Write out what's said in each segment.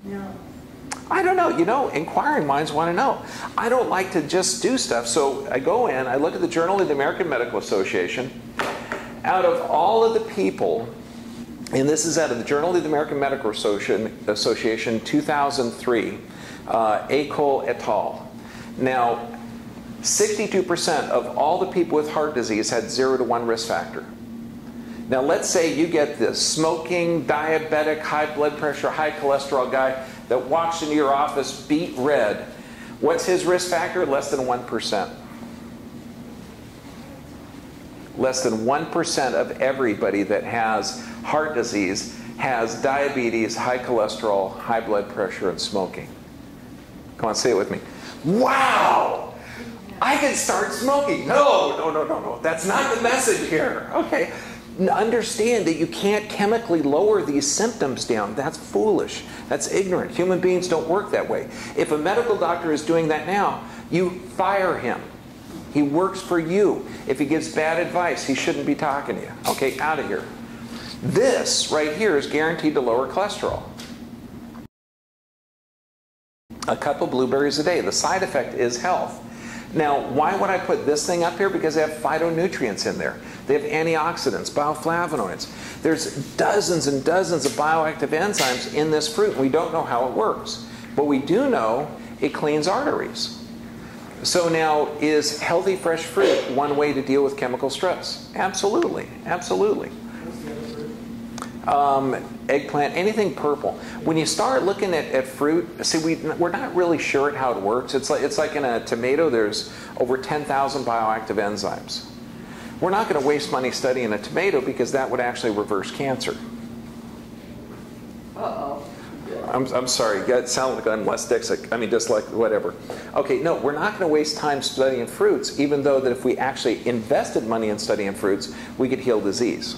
No. I don't know. You know, inquiring minds want to know. I don't like to just do stuff. So I go in, I look at the Journal of the American Medical Association. Out of all of the people, and this is out of the Journal of the American Medical Association 2003, Acol et al. Now, 62% of all the people with heart disease had 0 to 1 risk factor. Now let's say you get this smoking, diabetic, high blood pressure, high cholesterol guy that walks into your office beet red. What's his risk factor? Less than 1%. Less than 1% of everybody that has heart disease has diabetes, high cholesterol, high blood pressure, and smoking. Come on, say it with me. Wow! I can start smoking. No. That's not the message here. Okay. Understand that you can't chemically lower these symptoms down. That's foolish. That's ignorant. Human beings don't work that way. If a medical doctor is doing that now, you fire him. He works for you. If he gives bad advice, he shouldn't be talking to you. Okay, out of here. This right here is guaranteed to lower cholesterol. A cup of blueberries a day. The side effect is health. Now, why would I put this thing up here? Because they have phytonutrients in there. They have antioxidants, bioflavonoids. There's dozens and dozens of bioactive enzymes in this fruit. We don't know how it works. But we do know it cleans arteries. So now, is healthy fresh fruit one way to deal with chemical stress? Absolutely. Absolutely. Eggplant, anything purple. When you start looking at fruit, see, we're not really sure how it works. It's like in a tomato, there's over 10,000 bioactive enzymes. We're not going to waste money studying a tomato because that would actually reverse cancer. Uh-oh. I'm sorry, it sounds like I'm less dyslexic. I mean, just like whatever. Okay, no, we're not going to waste time studying fruits, even though that if we actually invested money in studying fruits, we could heal disease.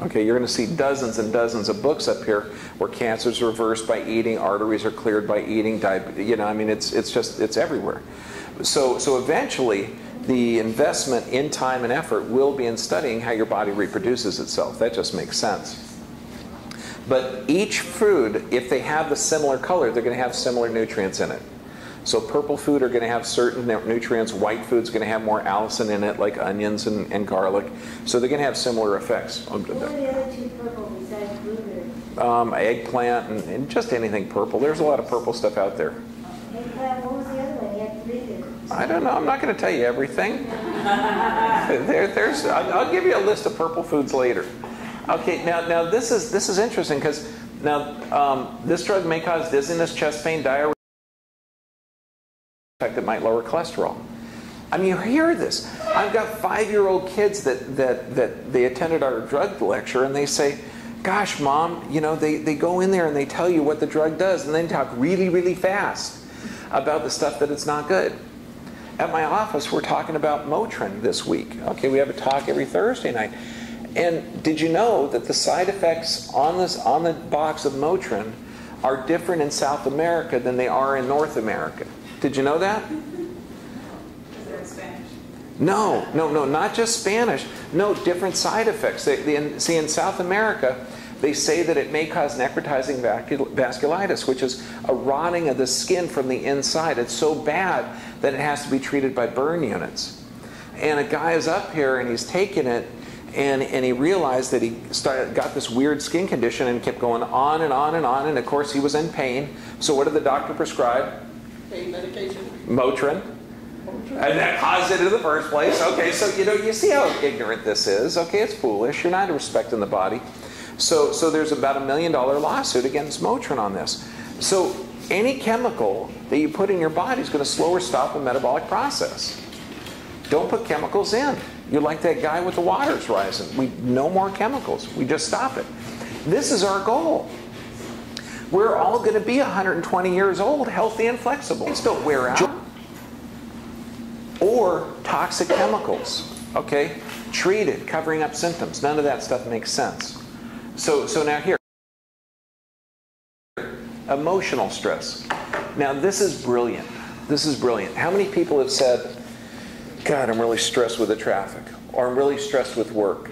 Okay, you're going to see dozens and dozens of books up here where cancer is reversed by eating, arteries are cleared by eating, you know, I mean, it's everywhere. So eventually, the investment in time and effort will be in studying how your body reproduces itself. That just makes sense. But each food, if they have the similar color, they're going to have similar nutrients in it. So purple food are going to have certain nutrients. White food's going to have more allicin in it, like onions and garlic. So they're going to have similar effects. What are the other two purple besides blueberry? Eggplant and just anything purple. There's a lot of purple stuff out there. Eggplant, what was the other one? You have 3 there. I don't know. I'm not going to tell you everything. I'll give you a list of purple foods later. Okay, now this is interesting because now this drug may cause dizziness, chest pain, diarrhea. Fact, it might lower cholesterol. I mean, you hear this. I've got 5-year-old kids that they attended our drug lecture and they say, gosh, Mom, you know, they go in there and they tell you what the drug does and then talk really, really fast about the stuff that it's not good. At my office, we're talking about Motrin this week. Okay, we have a talk every Thursday night. And did you know that the side effects on the box of Motrin are different in South America than they are in North America? Did you know that? Is there in Spanish? No, not just Spanish. No, different side effects. See, in South America, they say that it may cause necrotizing vasculitis, which is a rotting of the skin from the inside. It's so bad that it has to be treated by burn units. And a guy is up here and he's taking it, and he realized that he got this weird skin condition and kept going on and on and on. And of course, he was in pain. So what did the doctor prescribe? Pain medication. Motrin. And that caused it in the first place. Okay, so you see how ignorant this is. Okay, it's foolish. You're not respecting the body. So there's about $1 million lawsuit against Motrin on this. So any chemical that you put in your body is going to slow or stop a metabolic process. Don't put chemicals in. You're like that guy with the waters rising. No more chemicals. We just stop it. This is our goal. We're all going to be 120 years old, healthy and flexible. Just don't wear out. Or toxic chemicals, okay? Treated, covering up symptoms. None of that stuff makes sense. So now here, emotional stress. Now this is brilliant. This is brilliant. How many people have said, God, I'm really stressed with the traffic, or I'm really stressed with work,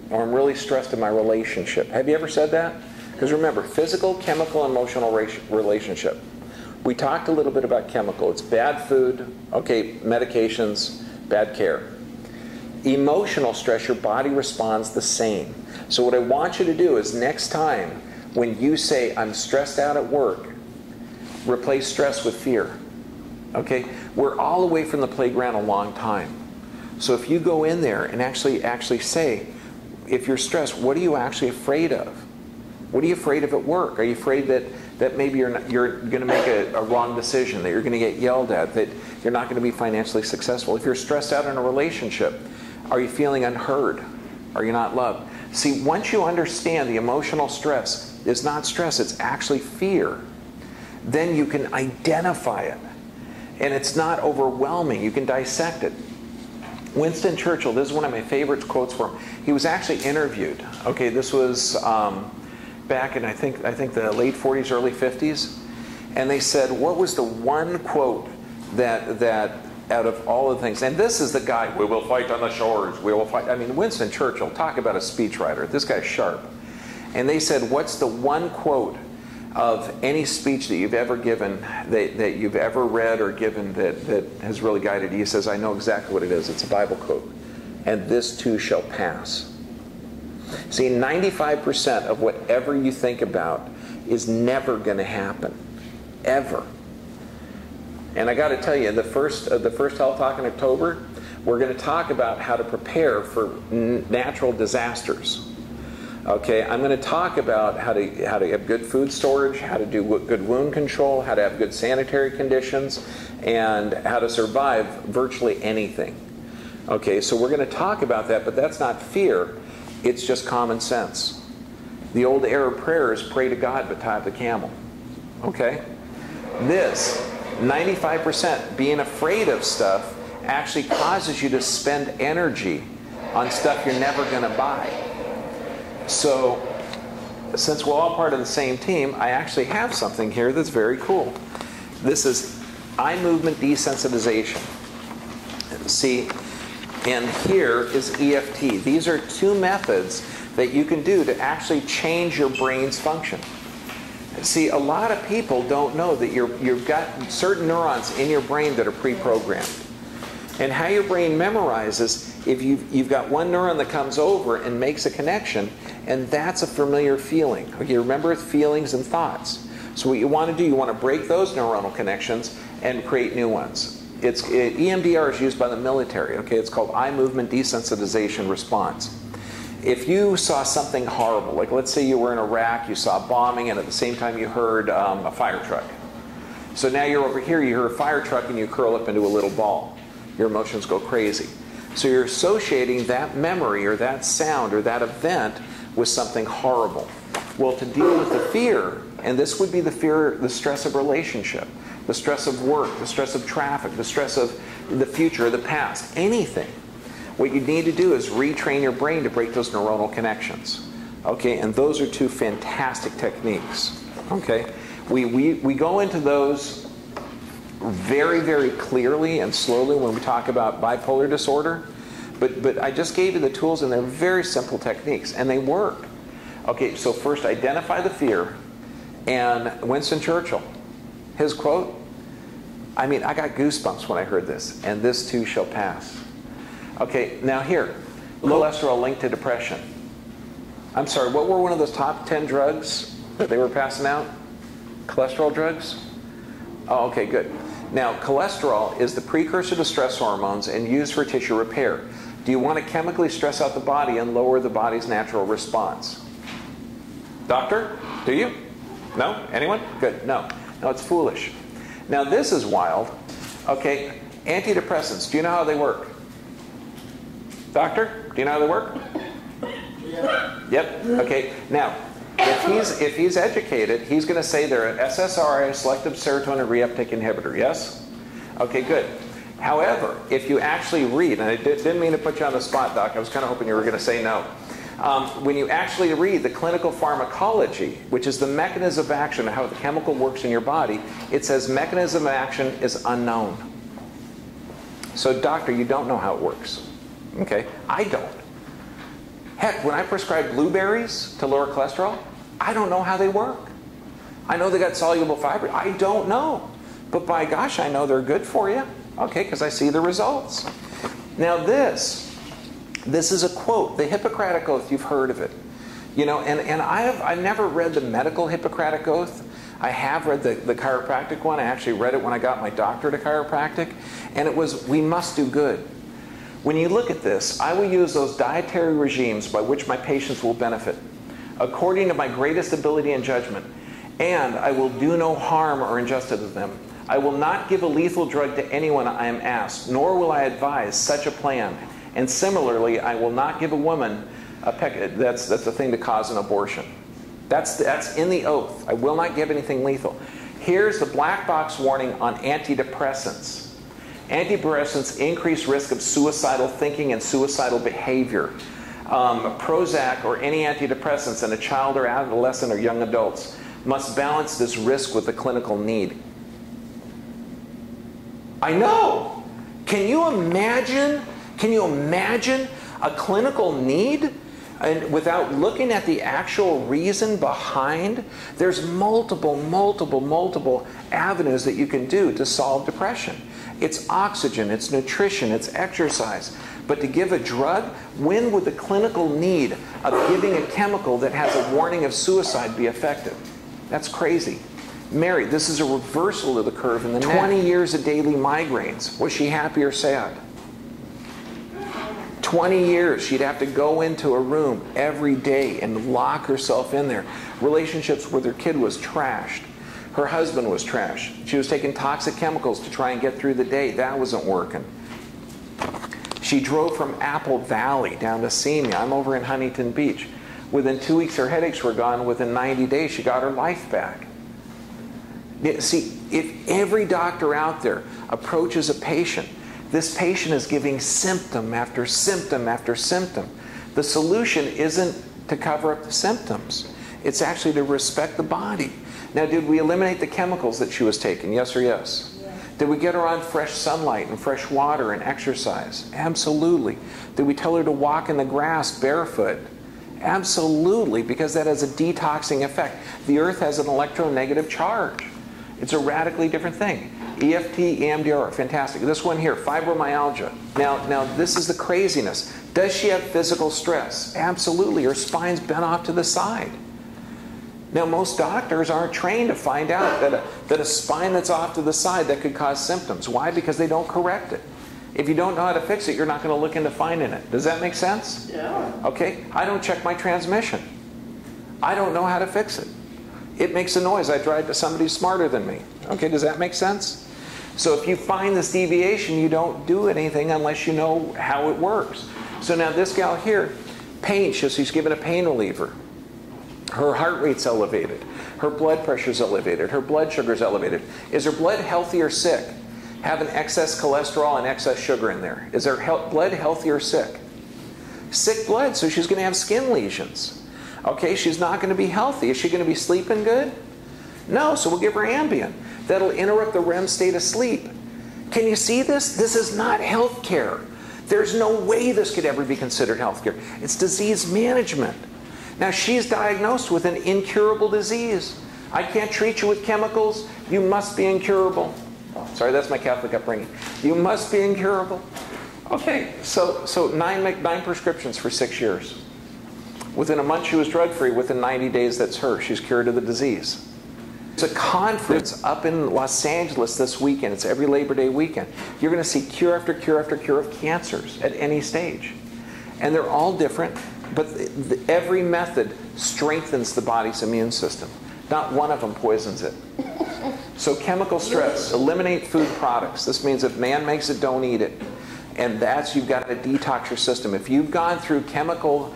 or I'm really stressed in my relationship? Have you ever said that? Because remember, physical, chemical, emotional relationship. We talked a little bit about chemical. It's bad food, okay, medications, bad care. Emotional stress, your body responds the same. So what I want you to do is next time when you say, I'm stressed out at work, replace stress with fear. Okay? We're all away from the playground a long time. So if you go in there and actually say, if you're stressed, what are you actually afraid of? What are you afraid of at work? Are you afraid that maybe you're going to make a wrong decision, that you're going to get yelled at, that you're not going to be financially successful? If you're stressed out in a relationship, are you feeling unheard? Are you not loved? See, once you understand the emotional stress is not stress, it's actually fear, then you can identify it. And it's not overwhelming. You can dissect it. Winston Churchill, this is one of my favorite quotes from him. He was actually interviewed. Okay, this was back in I think the late 40s, early 50s, and they said, what was the one quote that out of all the things, and this is the guy, we will fight on the shores, we will fight. I mean, Winston Churchill, talk about a speechwriter. This guy's sharp. And they said, what's the one quote of any speech that you've ever given, that you've ever read or given that has really guided you? He says, I know exactly what it is. It's a Bible quote. And this too shall pass. See, 95% of whatever you think about is never going to happen. Ever. And I got to tell you, the first Health Talk in October, we're going to talk about how to prepare for natural disasters. Okay, I'm going to talk about how to have good food storage, how to do good wound control, how to have good sanitary conditions, and how to survive virtually anything. Okay, so we're going to talk about that, but that's not fear. It's just common sense. The old Arab prayer is pray to God but tie up the camel. Okay? This, 95% being afraid of stuff actually causes you to spend energy on stuff you're never going to buy. So, since we're all part of the same team, I actually have something here that's very cool. This is eye movement desensitization. See, and here is EFT. These are two methods that you can do to actually change your brain's function. See, a lot of people don't know that you've got certain neurons in your brain that are pre-programmed. And how your brain memorizes, if you've got one neuron that comes over and makes a connection, and that's a familiar feeling. Okay, remember feelings and thoughts. So what you want to do, you want to break those neuronal connections and create new ones. EMDR is used by the military. Okay, it's called eye movement desensitization response. If you saw something horrible, like let's say you were in Iraq, you saw bombing, and at the same time you heard a fire truck. So now you're over here, you hear a fire truck, and you curl up into a little ball. Your emotions go crazy. So you're associating that memory or that sound or that event with something horrible. Well, to deal with the fear, and this would be the fear, the stress of relationship, the stress of work, the stress of traffic, the stress of the future or the past, anything. What you need to do is retrain your brain to break those neuronal connections. Okay, and those are two fantastic techniques. Okay, we go into those very, very clearly and slowly when we talk about bipolar disorder, but I just gave you the tools, and they're very simple techniques, and they work. Okay, so first identify the fear, and Winston Churchill, his quote, I mean, I got goosebumps when I heard this, and this too shall pass. Okay, now here, low cholesterol linked to depression. I'm sorry, what were one of those top 10 drugs that they were passing out? Cholesterol drugs? Oh, okay, good. Now, cholesterol is the precursor to stress hormones and used for tissue repair. Do you want to chemically stress out the body and lower the body's natural response? Doctor, do you? No? Anyone? Good. No. No, it's foolish. Now, this is wild. Okay, antidepressants, do you know how they work? Doctor, do you know how they work? Yeah. Yep. Okay. Now, if he's educated, he's going to say they're an SSRI, selective serotonin reuptake inhibitor. Yes? Okay, good. However, if you actually read, and I didn't mean to put you on the spot, Doc. I was kind of hoping you were going to say no. When you actually read the clinical pharmacology, which is the mechanism of action, how the chemical works in your body, it says mechanism of action is unknown. So, doctor, you don't know how it works. Okay, I don't. Heck, when I prescribe blueberries to lower cholesterol, I don't know how they work. I know they got soluble fiber. I don't know. But by gosh, I know they're good for you. Okay, because I see the results. Now this is a quote. The Hippocratic Oath, you've heard of it. You know, and I've never read the medical Hippocratic Oath. I have read the chiropractic one. I actually read it when I got my doctorate of chiropractic. And it was, we must do good. When you look at this, I will use those dietary regimes by which my patients will benefit, according to my greatest ability and judgment. And I will do no harm or injustice to them. I will not give a lethal drug to anyone I am asked, nor will I advise such a plan. And similarly, I will not give a woman a peck. That's the thing to cause an abortion. That's in the oath. I will not give anything lethal. Here's the black box warning on antidepressants. Antidepressants increase risk of suicidal thinking and suicidal behavior. Prozac or any antidepressants in a child or adolescent or young adults must balance this risk with the clinical need. I know. Can you imagine a clinical need? And without looking at the actual reason behind, there's multiple avenues that you can do to solve depression. It's oxygen, it's nutrition, it's exercise. But to give a drug, when would the clinical need of giving a chemical that has a warning of suicide be effective? That's crazy. Mary, this is a reversal of the curve in the 20 years of daily migraines. Was she happy or sad? 20 years, she'd have to go into a room every day and lock herself in there. Relationships with her kid was trashed. Her husband was trashed. She was taking toxic chemicals to try and get through the day. That wasn't working. She drove from Apple Valley down to see me. I'm over in Huntington Beach. Within 2 weeks, her headaches were gone. Within 90 days, she got her life back. See, if every doctor out there approaches a patient, this patient is giving symptom after symptom after symptom. The solution isn't to cover up the symptoms. It's actually to respect the body. Now, did we eliminate the chemicals that she was taking? Yes or yes? Yes. Did we get her on fresh sunlight and fresh water and exercise? Absolutely. Did we tell her to walk in the grass barefoot? Absolutely, because that has a detoxing effect. The earth has an electronegative charge. It's a radically different thing. EFT, EMDR, fantastic. This one here, fibromyalgia. Now this is the craziness. Does she have physical stress? Absolutely. Her spine's bent off to the side. Now, most doctors aren't trained to find out that a spine that's off to the side that could cause symptoms. Why? Because they don't correct it. If you don't know how to fix it, you're not going to look into finding it. Does that make sense? Yeah. Okay. I don't check my transmission. I don't know how to fix it. It makes a noise. I drive to somebody smarter than me. Okay, does that make sense? So if you find this deviation, you don't do anything unless you know how it works. So now this gal here, pain, she's given a pain reliever. Her heart rate's elevated. Her blood pressure's elevated. Her blood sugar's elevated. Is her blood healthy or sick? Having excess cholesterol and excess sugar in there. Is her blood healthy or sick? Sick blood, so she's going to have skin lesions. Okay, she's not going to be healthy. Is she going to be sleeping good? No, so we'll give her Ambien. That'll interrupt the REM state of sleep. Can you see this? This is not health care. There's no way this could ever be considered health care. It's disease management. Now, she's diagnosed with an incurable disease. I can't treat you with chemicals. You must be incurable. Sorry, that's my Catholic upbringing. You must be incurable. Okay, so nine prescriptions for 6 years. Within a month, she was drug-free. Within 90 days, that's her. She's cured of the disease. There's a conference up in Los Angeles this weekend. It's every Labor Day weekend. You're going to see cure after cure after cure of cancers at any stage. And they're all different, but every method strengthens the body's immune system. Not one of them poisons it. So chemical stress, eliminate food products. This means if man makes it, don't eat it. And you've got to detox your system. If you've gone through chemical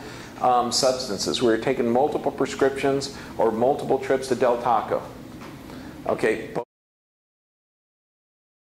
substances where you're taking multiple prescriptions or multiple trips to Del Taco, okay,